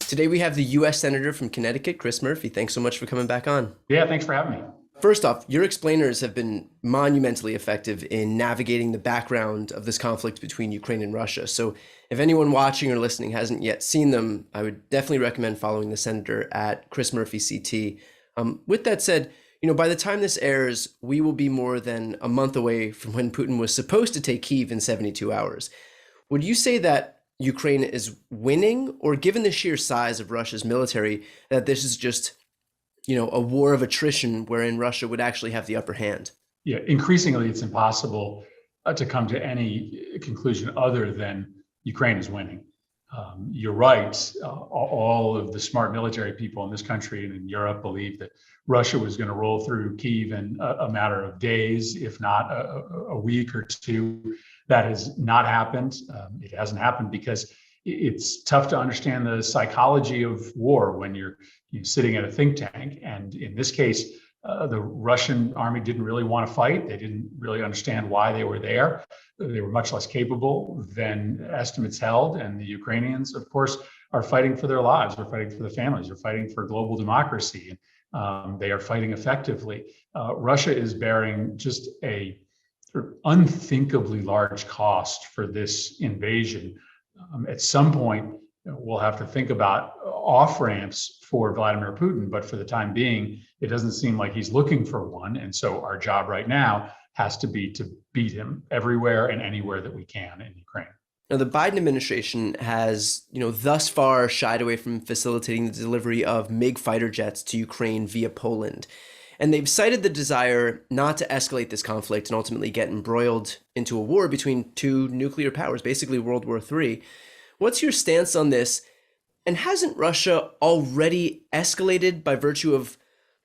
Today we have the U.S. Senator from Connecticut, Chris Murphy. Thanks so much for coming back on. Yeah, thanks for having me. First off, your explainers have been monumentally effective in navigating the background of this conflict between Ukraine and Russia. So if anyone watching or listening hasn't yet seen them, I would definitely recommend following the Senator at Chris Murphy CT. With that said, by the time this airs, we will be more than a month away from when Putin was supposed to take Kyiv in 72 hours. Would you say that Ukraine is winning, or given the sheer size of Russia's military, that this is just a war of attrition wherein Russia would actually have the upper hand? Yeah, increasingly, it's impossible to come to any conclusion other than Ukraine is winning. You're right. All of the smart military people in this country and in Europe believe that Russia was going to roll through Kyiv in a matter of days, if not a week or two. That has not happened. It hasn't happened because it's tough to understand the psychology of war when you're sitting at a think tank. And in this case, the Russian army didn't really want to fight. They didn't really understand why they were there. They were much less capable than estimates held. And the Ukrainians, of course, are fighting for their lives. They're fighting for the families. They're fighting for global democracy. They are fighting effectively. Russia is bearing just a sort of unthinkably large cost for this invasion. At some point, we'll have to think about off ramps for Vladimir Putin, but for the time being, it doesn't seem like he's looking for one. And so our job right now has to be to beat him everywhere and anywhere that we can in Ukraine. Now, the Biden administration has, thus far shied away from facilitating the delivery of MiG fighter jets to Ukraine via Poland. And they've cited the desire not to escalate this conflict and ultimately get embroiled into a war between two nuclear powers, basically World War III. What's your stance on this? And hasn't Russia already escalated by virtue of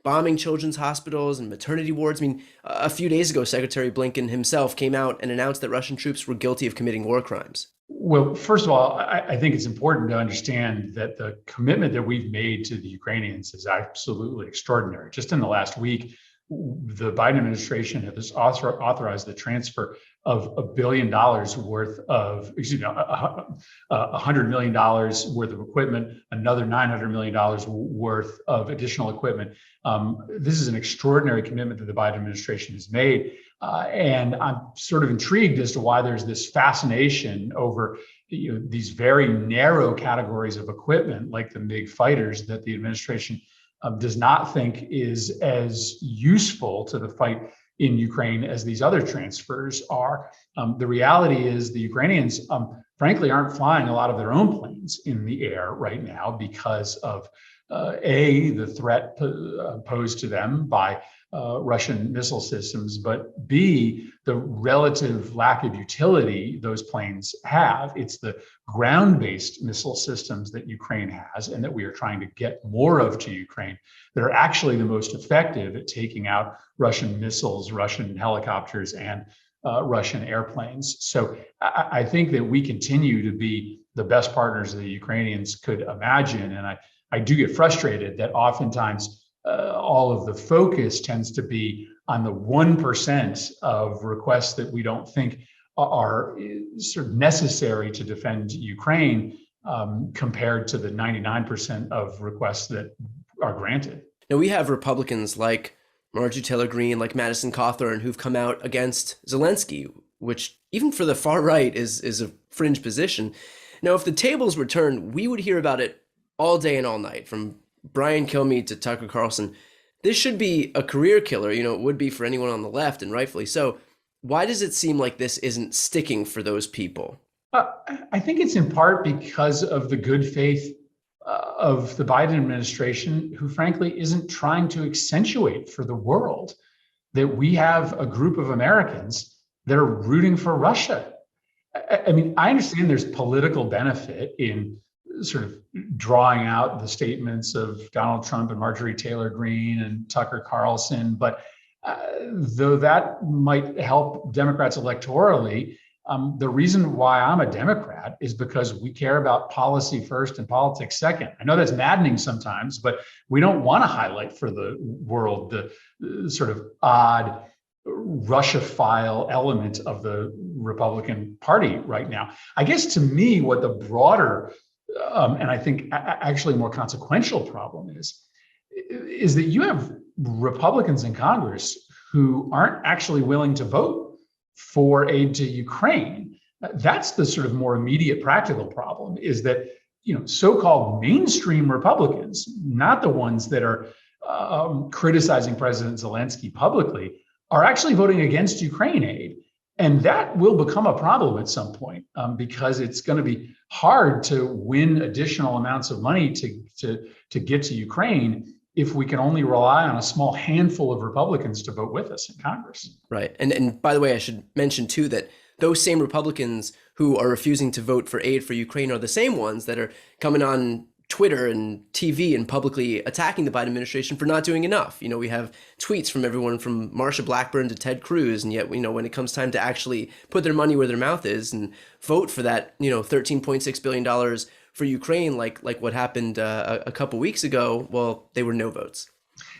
bombing children's hospitals and maternity wards? I mean, a few days ago, Secretary Blinken himself came out and announced that Russian troops were guilty of committing war crimes. Well, first of all, I think it's important to understand that the commitment that we've made to the Ukrainians is absolutely extraordinary. Just in the last week, the Biden administration has authorized the transfer of $1 billion worth of, $100 million worth of equipment, another $900 million worth of additional equipment. This is an extraordinary commitment that the Biden administration has made. And I'm sort of intrigued as to why there's this fascination over these very narrow categories of equipment, like the MiG fighters, that the administration does not think is as useful to the fight in Ukraine as these other transfers are. The reality is the Ukrainians, frankly, aren't flying a lot of their own planes in the air right now because of the threat posed to them by Russian missile systems, but B, the relative lack of utility those planes have. It's the ground-based missile systems that Ukraine has and that we are trying to get more of to Ukraine that are actually the most effective at taking out Russian missiles, Russian helicopters, and Russian airplanes. So I think that we continue to be the best partners the Ukrainians could imagine. And I do get frustrated that oftentimes all of the focus tends to be on the 1% of requests that we don't think are sort of necessary to defend Ukraine compared to the 99% of requests that are granted. Now, we have Republicans like Marjorie Taylor Greene, like Madison Cawthorn, who've come out against Zelensky, which even for the far right is a fringe position. Now, if the tables were turned, we would hear about it all day and all night, from Brian Kilmeade to Tucker Carlson. This should be a career killer, it would be for anyone on the left, and rightfully so. Why does it seem like this isn't sticking for those people? I think it's in part because of the good faith of the Biden administration, who frankly isn't trying to accentuate for the world that we have a group of Americans that are rooting for Russia. I mean, I understand there's political benefit in sort of drawing out the statements of Donald Trump and Marjorie Taylor Greene and Tucker Carlson, but though that might help Democrats electorally, the reason why I'm a Democrat is because we care about policy first and politics second. I know that's maddening sometimes, but we don't want to highlight for the world the sort of odd Russia-phile element of the Republican Party right now. I guess to me, what the broader and I think actually a more consequential problem is that you have Republicans in Congress who aren't actually willing to vote for aid to Ukraine. That's the sort of more immediate practical problem, is that so-called mainstream Republicans, not the ones that are criticizing President Zelensky publicly, are actually voting against Ukraine aid. And that will become a problem at some point, because it's going to be hard to win additional amounts of money to get to Ukraine if we can only rely on a small handful of Republicans to vote with us in Congress. Right. And by the way, I should mention too that those same Republicans who are refusing to vote for aid for Ukraine are the same ones that are coming on Twitter and TV and publicly attacking the Biden administration for not doing enough. We have tweets from everyone from Marsha Blackburn to Ted Cruz, and yet, when it comes time to actually put their money where their mouth is and vote for that, $13.6 billion for Ukraine, like what happened a couple weeks ago, well, they were no votes.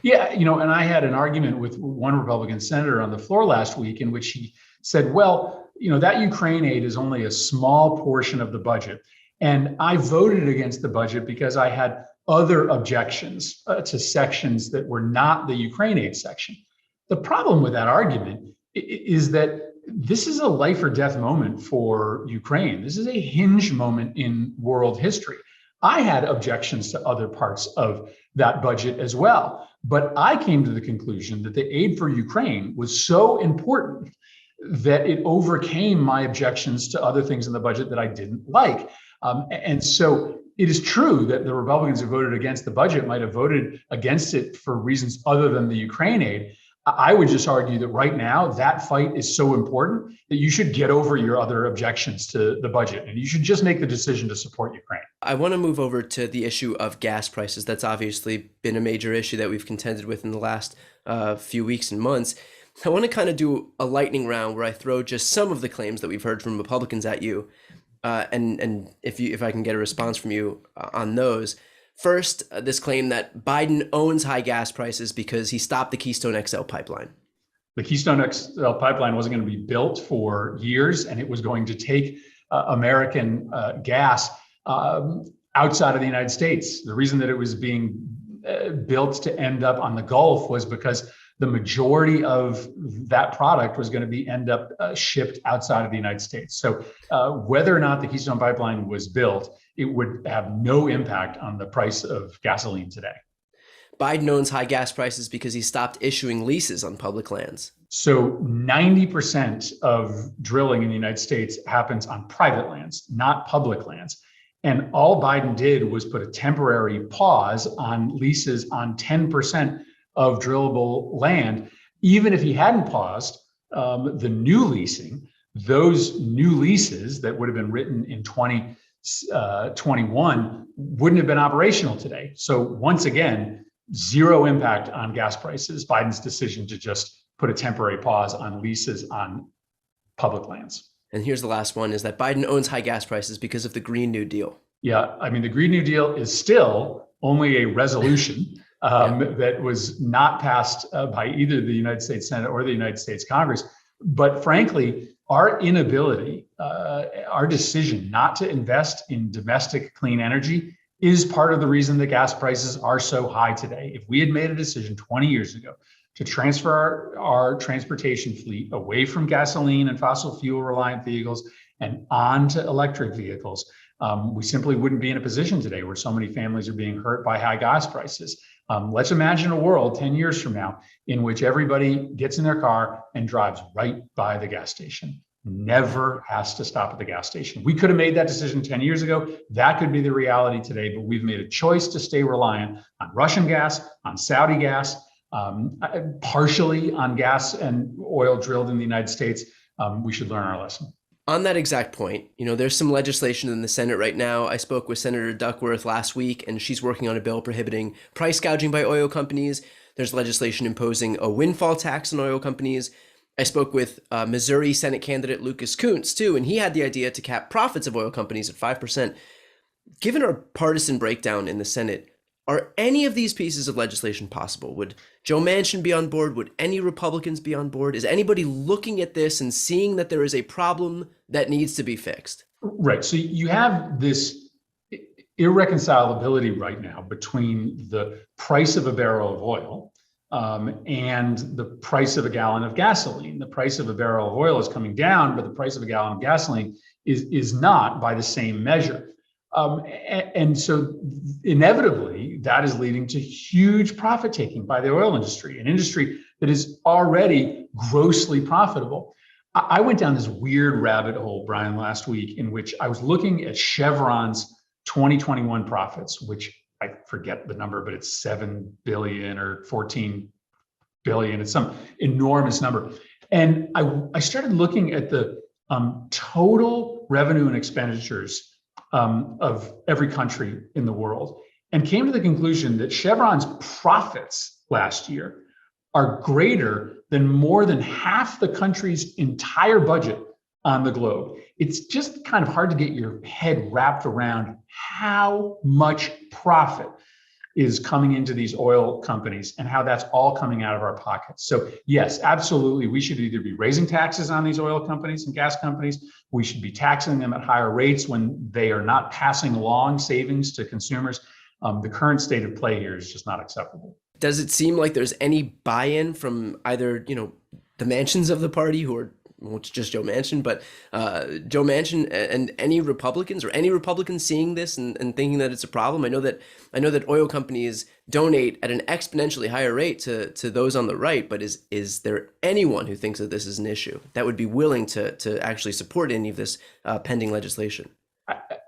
Yeah, and I had an argument with one Republican senator on the floor last week in which he said, well, that Ukraine aid is only a small portion of the budget. And I voted against the budget because I had other objections to sections that were not the Ukraine aid section. The problem with that argument is that this is a life or death moment for Ukraine. This is a hinge moment in world history. I had objections to other parts of that budget as well, but I came to the conclusion that the aid for Ukraine was so important that it overcame my objections to other things in the budget that I didn't like. And so it is true that the Republicans who voted against the budget might have voted against it for reasons other than the Ukraine aid. I would just argue that right now that fight is so important that you should get over your other objections to the budget and you should just make the decision to support Ukraine. I want to move over to the issue of gas prices. That's obviously been a major issue that we've contended with in the last few weeks and months. I want to kind of do a lightning round where I throw just some of the claims that we've heard from Republicans at you. And if I can get a response from you on those. First, this claim that Biden owns high gas prices because he stopped the Keystone XL pipeline. The Keystone XL pipeline wasn't going to be built for years, and it was going to take American gas outside of the United States. The reason that it was being built to end up on the Gulf was because the majority of that product was going to end up shipped outside of the United States. So whether or not the Keystone Pipeline was built, it would have no impact on the price of gasoline today. Biden owns high gas prices because he stopped issuing leases on public lands. So 90% of drilling in the United States happens on private lands, not public lands. And all Biden did was put a temporary pause on leases on 10% of drillable land. Even if he hadn't paused the new leasing, those new leases that would have been written in 2021 wouldn't have been operational today. So once again, zero impact on gas prices, Biden's decision to just put a temporary pause on leases on public lands. And here's the last one, is that Biden owns high gas prices because of the Green New Deal. Yeah, I mean, the Green New Deal is still only a resolution that was not passed by either the United States Senate or the United States Congress. But frankly, our inability, our decision not to invest in domestic clean energy is part of the reason that gas prices are so high today. If we had made a decision 20 years ago to transfer our transportation fleet away from gasoline and fossil fuel reliant vehicles and onto electric vehicles, we simply wouldn't be in a position today where so many families are being hurt by high gas prices. Let's imagine a world 10 years from now in which everybody gets in their car and drives right by the gas station, never has to stop at the gas station. We could have made that decision 10 years ago. That could be the reality today, but we've made a choice to stay reliant on Russian gas, on Saudi gas, partially on gas and oil drilled in the United States. We should learn our lesson. On that exact point, there's some legislation in the Senate right now. I spoke with Senator Duckworth last week, and she's working on a bill prohibiting price gouging by oil companies. There's legislation imposing a windfall tax on oil companies. I spoke with Missouri Senate candidate Lucas Kunce, too, and he had the idea to cap profits of oil companies at 5%. Given our partisan breakdown in the Senate, are any of these pieces of legislation possible? Would Joe Manchin be on board? Would any Republicans be on board? Is anybody looking at this and seeing that there is a problem that needs to be fixed? Right. So you have this irreconcilability right now between the price of a barrel of oil and the price of a gallon of gasoline. The price of a barrel of oil is coming down, but the price of a gallon of gasoline is not by the same measure. And so inevitably, that is leading to huge profit taking by the oil industry, an industry that is already grossly profitable. I went down this weird rabbit hole, Brian, last week, in which I was looking at Chevron's 2021 profits, which I forget the number, but it's 7 billion or 14 billion. It's some enormous number. And I started looking at the total revenue and expenditures of every country in the world, and came to the conclusion that Chevron's profits last year are greater than more than half the country's entire budget on the globe. It's just kind of hard to get your head wrapped around how much profit is coming into these oil companies and how that's all coming out of our pockets. So yes, absolutely, we should either be raising taxes on these oil companies and gas companies. We should be taxing them at higher rates when they are not passing along savings to consumers. The current state of play here is just not acceptable. Does it seem like there's any buy-in from either, the Manchins of the party, who are, well, it's just Joe Manchin, but Joe Manchin and any Republicans seeing this and thinking that it's a problem? I know that oil companies donate at an exponentially higher rate to those on the right, but is there anyone who thinks that this is an issue that would be willing to actually support any of this pending legislation?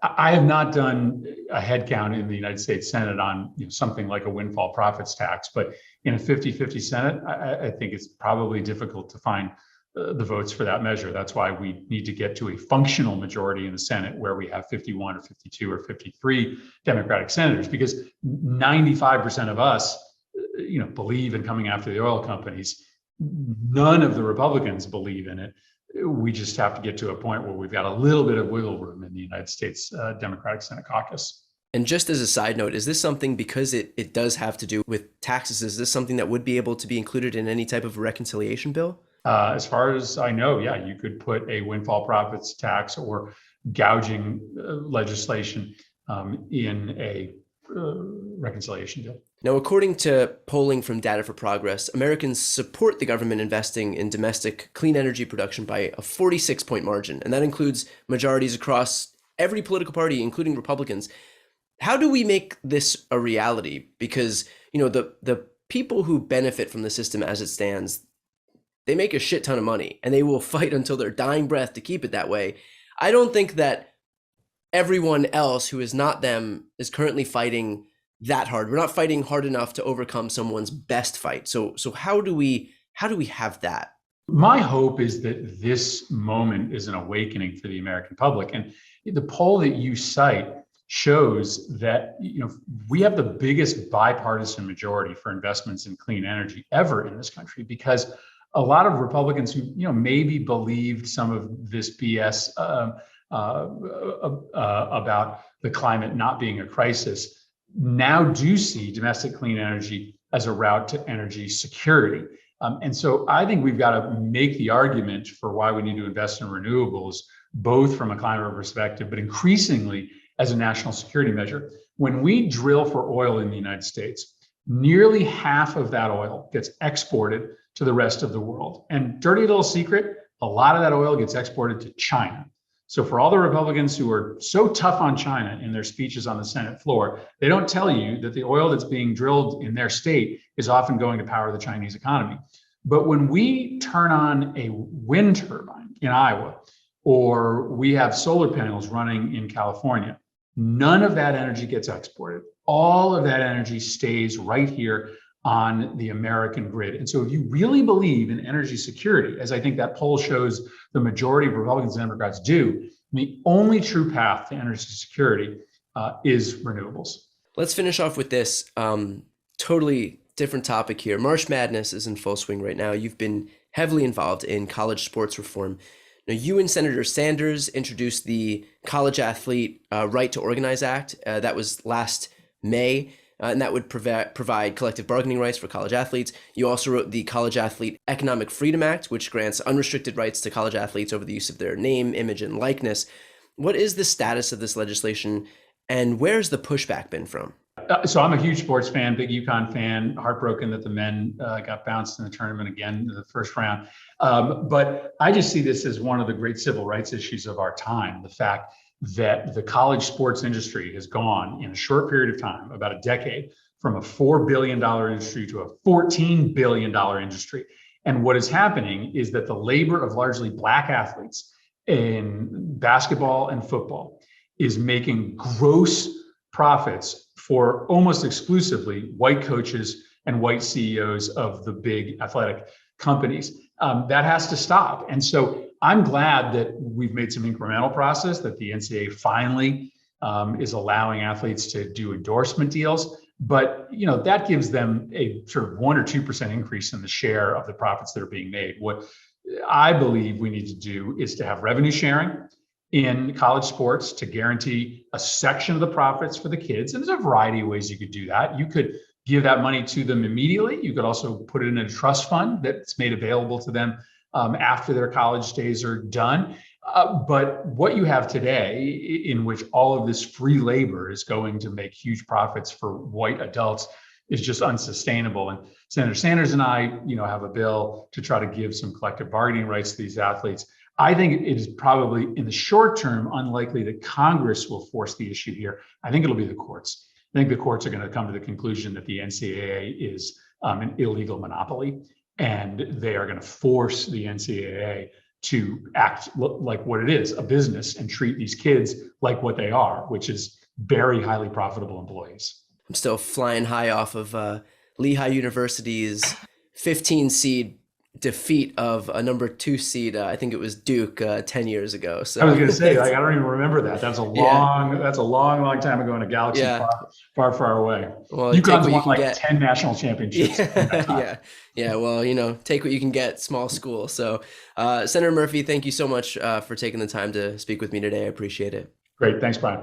I have not done a head count in the United States Senate on something like a windfall profits tax, but in a 50-50 Senate, I think it's probably difficult to find the votes for that measure. That's why we need to get to a functional majority in the Senate where we have 51 or 52 or 53 Democratic senators, because 95% of us, believe in coming after the oil companies. None of the Republicans believe in it. We just have to get to a point where we've got a little bit of wiggle room in the United States Democratic Senate caucus. And just as a side note, is this something, because it does have to do with taxes, is this something that would be able to be included in any type of reconciliation bill? As far as I know, yeah, you could put a windfall profits tax or gouging legislation in a reconciliation bill. Now, according to polling from Data for Progress, Americans support the government investing in domestic clean energy production by a 46-point margin, and that includes majorities across every political party, including Republicans. How do we make this a reality? Because, the people who benefit from the system as it stands, they make a shit ton of money, and they will fight until their dying breath to keep it that way. I don't think that everyone else who is not them is currently fighting that hard. We're not fighting hard enough to overcome someone's best fight. So how do we have that? My hope is that this moment is an awakening for the American public. And the poll that you cite shows that we have the biggest bipartisan majority for investments in clean energy ever in this country, because a lot of Republicans who maybe believed some of this BS about the climate not being a crisis now do see domestic clean energy as a route to energy security. And so I think we've got to make the argument for why we need to invest in renewables, both from a climate perspective, but increasingly as a national security measure. When we drill for oil in the United States, nearly half of that oil gets exported to the rest of the world. And dirty little secret, a lot of that oil gets exported to China. So for all the Republicans who are so tough on China in their speeches on the Senate floor, they don't tell you that the oil that's being drilled in their state is often going to power the Chinese economy. But when we turn on a wind turbine in Iowa, or we have solar panels running in California, none of that energy gets exported. All of that energy stays right here on the American grid. And so if you really believe in energy security, as I think that poll shows the majority of Republicans and Democrats do, the only true path to energy security is renewables. Let's finish off with this totally different topic here. March Madness is in full swing right now. You've been heavily involved in college sports reform. Now, you and Senator Sanders introduced the College Athlete Right to Organize Act. That was last May. And that would provide collective bargaining rights for college athletes. You also wrote the College Athlete Economic Freedom Act, which grants unrestricted rights to college athletes over the use of their name, image, and likeness. What is the status of this legislation? And where's the pushback been from? So I'm a huge sports fan, big UConn fan, heartbroken that the men got bounced in the tournament again in the first round. But I just see this as one of the great civil rights issues of our time. The fact that the college sports industry has gone in a short period of time, about a decade, from a $4 billion industry to a $14 billion industry. And what is happening is that the labor of largely Black athletes in basketball and football is making gross profits for almost exclusively white coaches and white CEOs of the big athletic companies. That has to stop. And so I'm glad that we've made some incremental process, that the NCAA finally is allowing athletes to do endorsement deals. But that gives them a sort of 1 or 2% increase in the share of the profits that are being made. What I believe we need to do is to have revenue sharing in college sports to guarantee a section of the profits for the kids. And there's a variety of ways you could do that. You could give that money to them immediately. You could also put it in a trust fund that's made available to them after their college days are done. But what you have today, in which all of this free labor is going to make huge profits for white adults, is just unsustainable. And Senator Sanders and I, have a bill to try to give some collective bargaining rights to these athletes. I think it is probably in the short term unlikely that Congress will force the issue here. I think it'll be the courts. I think the courts are going to come to the conclusion that the NCAA is an illegal monopoly, and they are going to force the NCAA to act like what it is, a business, and treat these kids like what they are, which is very highly profitable employees. I'm still flying high off of Lehigh University's 15 seed defeat of a number 2 seed. I think it was Duke 10 years ago. So I was going to say, I don't even remember that. That's a long time ago in a galaxy far away. Well, UConn's won like 10 national championships. Yeah. Well, take what you can get, small school. So Senator Murphy, thank you so much for taking the time to speak with me today. I appreciate it. Great. Thanks, Brian.